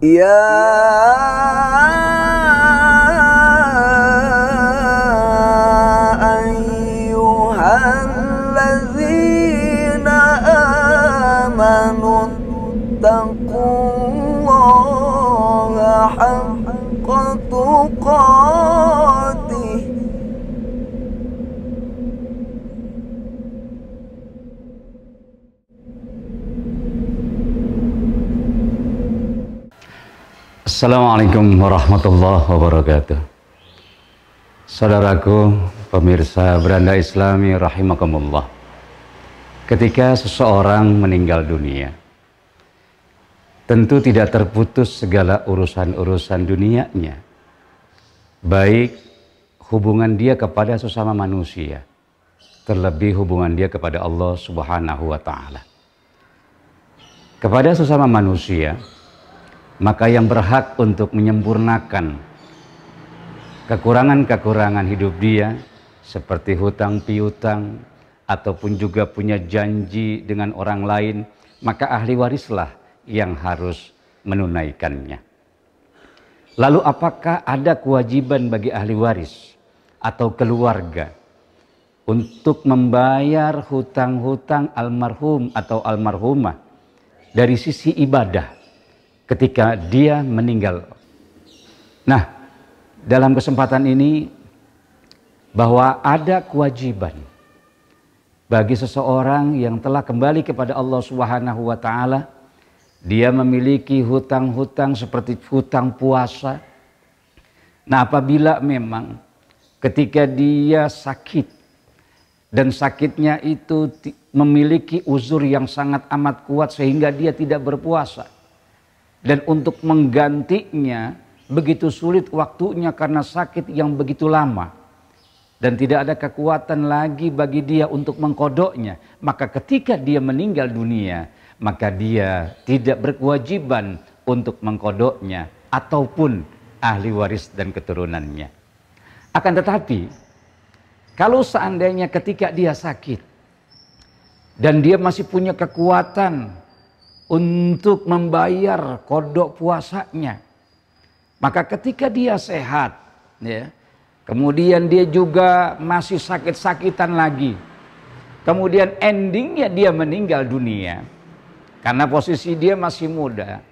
يا أيها الذين آمنوا اتقوا الله حق تقاته. Assalamualaikum warahmatullahi wabarakatuh. Saudaraku, pemirsa Beranda Islami rahimakumullah. Ketika seseorang meninggal dunia, tentu tidak terputus segala urusan-urusan dunianya. Baik hubungan dia kepada sesama manusia, terlebih hubungan dia kepada Allah Subhanahu wa Ta'ala. Kepada sesama manusia, maka yang berhak untuk menyempurnakan kekurangan-kekurangan hidup dia seperti hutang piutang ataupun juga punya janji dengan orang lain, maka ahli warislah yang harus menunaikannya. Lalu apakah ada kewajiban bagi ahli waris atau keluarga untuk membayar hutang-hutang almarhum atau almarhumah dari sisi ibadah ketika dia meninggal? Nah, dalam kesempatan ini bahwa ada kewajiban bagi seseorang yang telah kembali kepada Allah Subhanahu wa Ta'ala. Dia memiliki hutang-hutang seperti hutang puasa. Nah, apabila memang ketika dia sakit dan sakitnya itu memiliki uzur yang sangat amat kuat sehingga dia tidak berpuasa, dan untuk menggantinya begitu sulit waktunya karena sakit yang begitu lama, dan tidak ada kekuatan lagi bagi dia untuk mengkodoknya, maka ketika dia meninggal dunia, maka dia tidak berkewajiban untuk mengkodoknya ataupun ahli waris dan keturunannya. Akan tetapi, kalau seandainya ketika dia sakit dan dia masih punya kekuatan untuk membayar kodok puasanya, maka ketika dia sehat, ya, kemudian dia juga masih sakit-sakitan lagi, kemudian endingnya dia meninggal dunia, karena posisi dia masih muda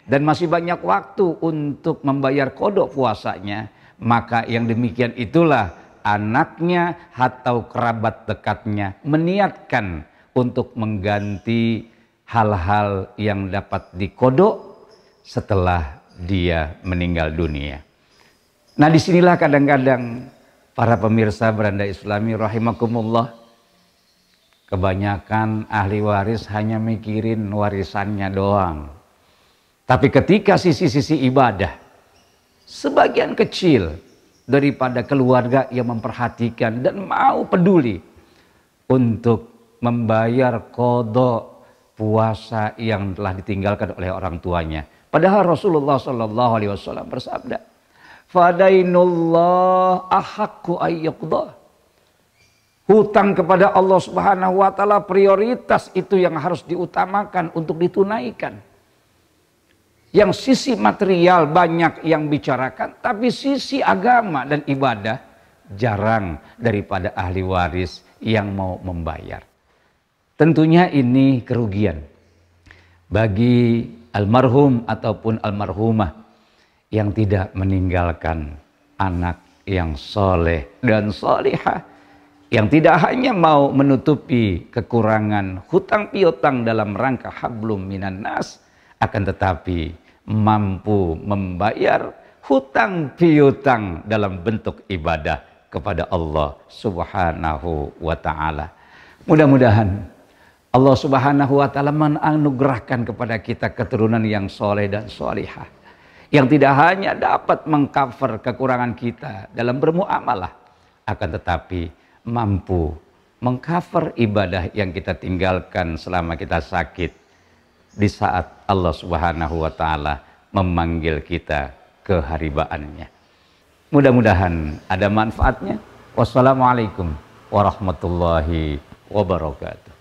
dan masih banyak waktu untuk membayar kodok puasanya, maka yang demikian itulah anaknya atau kerabat dekatnya meniatkan untuk mengganti hal-hal yang dapat dikodok setelah dia meninggal dunia. Nah, disinilah kadang-kadang para pemirsa Beranda Islami rahimakumullah, kebanyakan ahli waris hanya mikirin warisannya doang. Tapi ketika sisi-sisi ibadah, sebagian kecil daripada keluarga yang memperhatikan dan mau peduli untuk membayar kodok puasa yang telah ditinggalkan oleh orang tuanya. Padahal Rasulullah SAW bersabda, "Fadainullah ahaqqu ayyuqdah." Hutang kepada Allah Subhanahu wa Ta'ala prioritas itu yang harus diutamakan untuk ditunaikan. Yang sisi material banyak yang bicarakan, tapi sisi agama dan ibadah jarang daripada ahli waris yang mau membayar. Tentunya ini kerugian bagi almarhum ataupun almarhumah yang tidak meninggalkan anak yang soleh dan solihah, yang tidak hanya mau menutupi kekurangan hutang piutang dalam rangka hablum minan nas, akan tetapi mampu membayar hutang piutang dalam bentuk ibadah kepada Allah Subhanahu wa Ta'ala. Mudah-mudahan Allah Subhanahu wa Ta'ala menganugerahkan kepada kita keturunan yang soleh dan solihah, yang tidak hanya dapat mengcover kekurangan kita dalam bermuamalah, akan tetapi mampu mengcover ibadah yang kita tinggalkan selama kita sakit di saat Allah Subhanahu wa Ta'ala memanggil kita ke haribaannya. Mudah-mudahan ada manfaatnya. Wassalamualaikum warahmatullahi wabarakatuh.